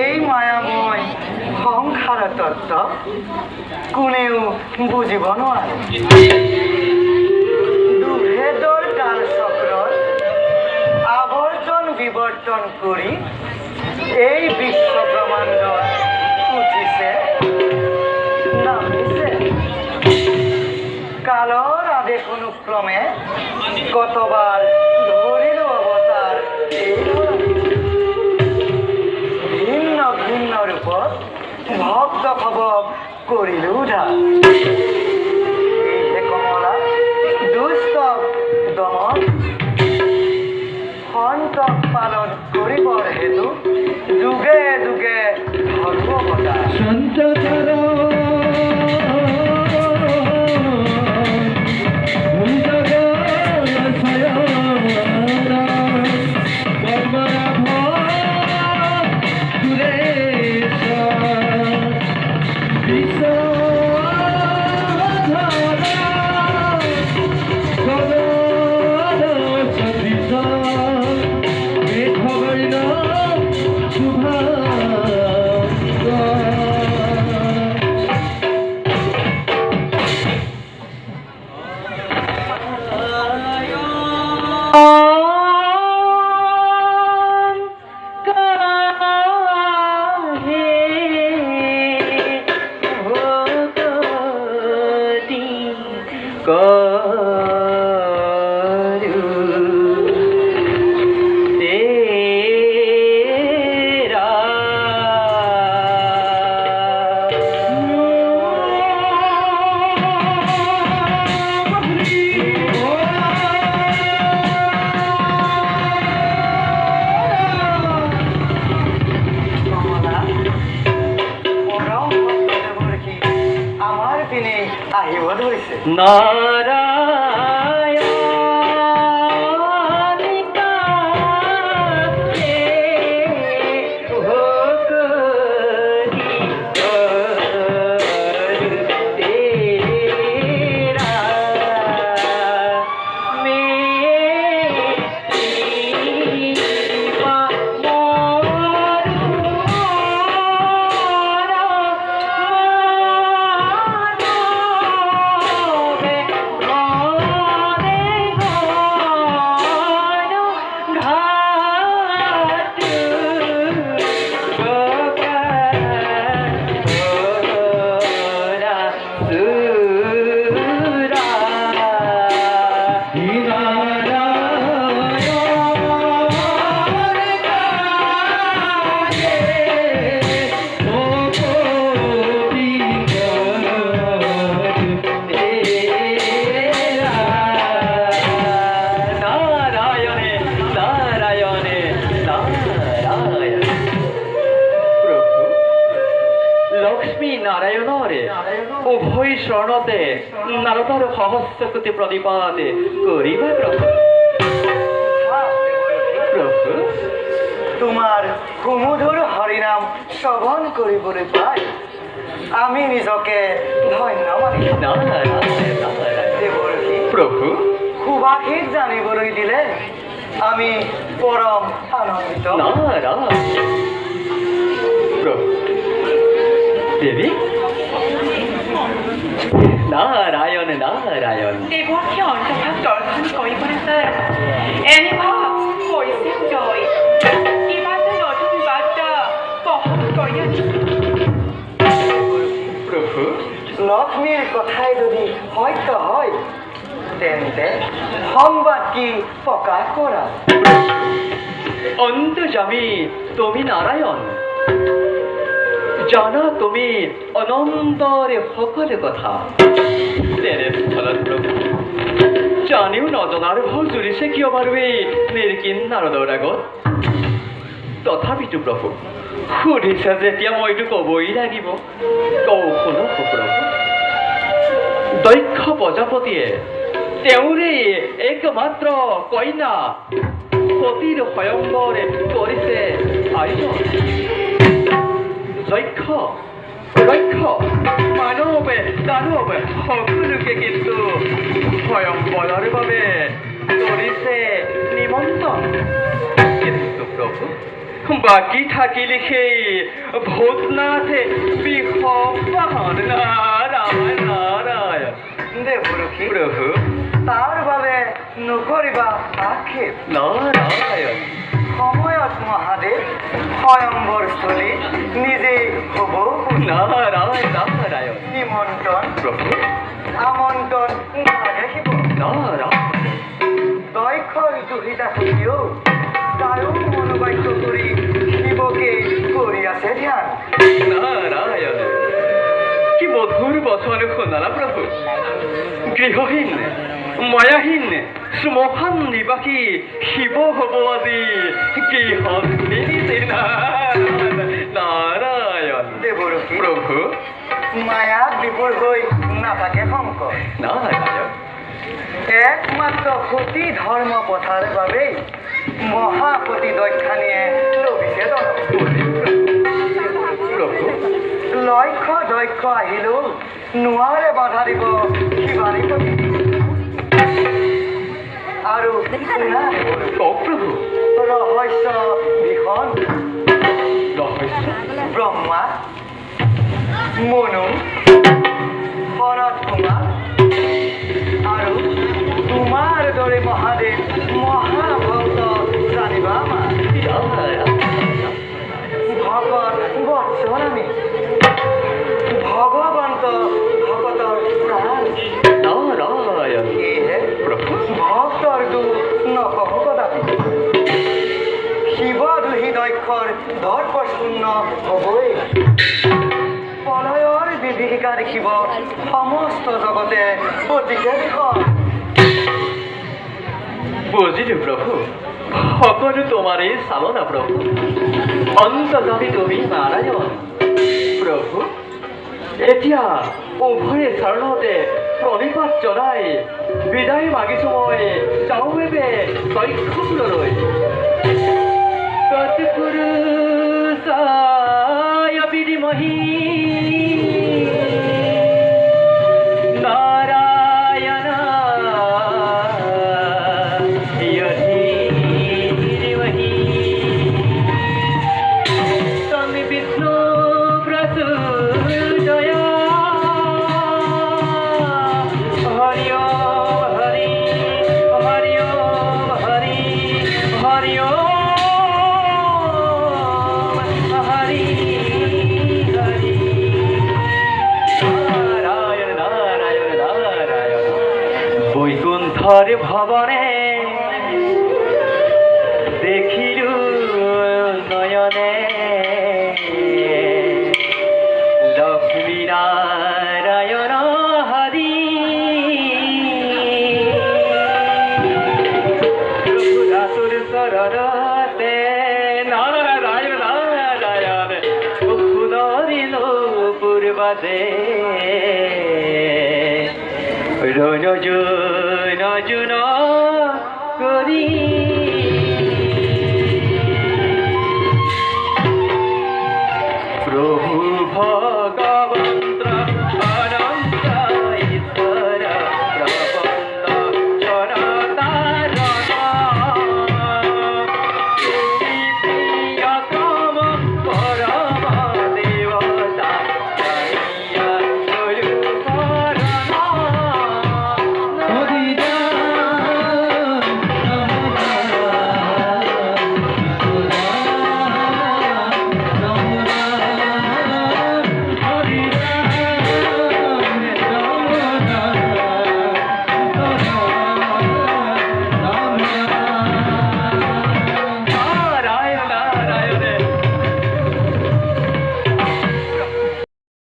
এই মায়াময় সংসাৰ তত্ত্ব কোনেও বুজিব নোৱাৰে। দুভেদৰ কালচক্ৰত আৱৰ্তন বিৱৰ্তন কৰি এই বিশ্ব ব্ৰহ্মাণ্ডত উঠিছে নামিছে। কালৰ আদেশ অনুক্ৰমে কতবাৰ ধৰিল অৱতাৰ ভিন্ন ভিন্ন ৰূপত ভক্ত খবক কৰিলো উধাৰ। এইহে কমলা দুষ্ট দমন সন্তক পালন কৰিবৰ হেতু যুগে যুগে ধৰ্ম অৱতাৰ। উভয় শৰণতে নাৰদৰ সহস্ৰকোটি প্ৰতিপাদে কৰিবা প্ৰভু। প্ৰভু তোমাৰ সুমধুৰ হৰিনাম শ্ৰৱণ কৰিবলৈ পাই আমি নিজকে ধন্য মানিছো। প্ৰভু সুভাষিক জানিবলৈ দিলে আমি পৰম আনন্দিত। প্ৰভু দেৱী নারায়ণ নারায়ণ দেৱকী অন্তভাগ দৰ্শন কৰিবলৈ তাৰ এনে ভাৱ কৰিছে জয়। কিবা যে নতুন বাৰ্তা বহন কৰি আছো। প্ৰভু লক্ষ্মীৰ কথাই যদি সত্য হয় তেন্তে সংবাদ কি প্ৰকাশ কৰা। অন্তর্যামী তুমি নারায়ণ, জানা তুমি অনন্তরে সকলে কথা। তেনেস্থলত প্ৰভু জানিও নজনাৰ ভাও জুৰিছে কিয় বাৰু এই নিৰ্কিন নাৰদৰ আগত। তথাপিতো প্ৰভু সুধিছে যেতিয়া মইতো ক'বই লাগিব। কওঁ শুনক প্ৰভু। দক্ষ প্ৰজাপতিয়ে তেওঁৰে একমাত্ৰ কন্যা সতীৰ স্বয়ংবৰে কৰিছে আয়োজন। যক্ষ ৰক্ষ মানৱে দানৱে সকলোকে কিন্তু স্বয়ংবৰৰ বাবে কৰিছে নিমন্ত্ৰণ। কিন্তু প্ৰভু বাকী থাকিলে সেই ভূতনাথে বিহবান নারায়ণ নারায়ণ দেবরক্ষী প্রভু তাৰ বাবে নকৰিবা আক্ষেপ নারায়ণ সময়ত মহাদেৱ স্বয়ম্বৰস্থলী নিজে হ'ব নারায়ণ নারায়ণ নিমন্ত্ৰণ প্রভু আমন্ত্ৰণ নাৰাখিব নারায়ণ দক্ষৰ দুহিতা সখীও তায়ো মনোবাক্য কৰি শিৱকে কৰি আছে ধ্যান নারায়ণ কি মধুর বচন শুনালা প্রভু গৃহহীন মায়াহীন শ্মশান নিবাসী শিৱ হ'ব আজি কি সন্ধিতে নারায়ণ দেৱৰক্ষী প্রভু মায়াত বিভোৰ হৈ নাথাকে শংকৰ নারায়ণ একমাত্ৰ সতী ধৰ্ম পথাৰ বাবেই মহাপতি দক্ষাণীয়ে লভিছে জনক প্রভু লক্ষ্য দক্ষ আহিলেও নোৱাৰে বাধা দিব শিৱানীপতি আৰু শুনা কওক প্রভু ৰহস্য ভীষণ রহস্য ব্ৰহ্মা মনু শৰৎ কুমাৰ আৰু তোমাৰ দৰে মহাদেৱ মহাভক্ত জানিবা আমাৰ ভকত বৎসৰ আমি ভগৱন্ত ভকতৰ প্ৰাণ নারায়ণ সেয়েহে প্রভু ভক্তৰ দুখ নকওঁ কদাপি শিৱ দুহি দক্ষৰ দৰ্পশূন্য হ'বই প্ৰলয়ৰ বিভীষিকা দেখিব সমস্ত জগতে অতিকে বিষম বুঝিলি প্রভু সকলো তোমারই চালনা প্রভু অন্তর্যামী তুমি নারায়ণ প্রভু এতিয়া উভয়ে চৰণতে প্ৰণিপাত জনাই বিদায় মাগিছো মই যাওঁ বাবে দক্ষপুৰলৈ তৎপুৰুষায় বিধিমহি নারায়ণ ধীমহি তম বিষ্ণু প্রচোদয়া হরি ওম হরি হরি ওম হরি হরি ওম হরি হরি নারায়ণ নারায়ণ নারায়ণ বৈকুণ্ঠর ভবনে দেখিলু নয়নে লক্ষ্মী নারায়ণ হরি প্রভুরাতুর শরণতে নারায়ণ নারায়ণ সুনরিল পূর্বদে রণ জুন করি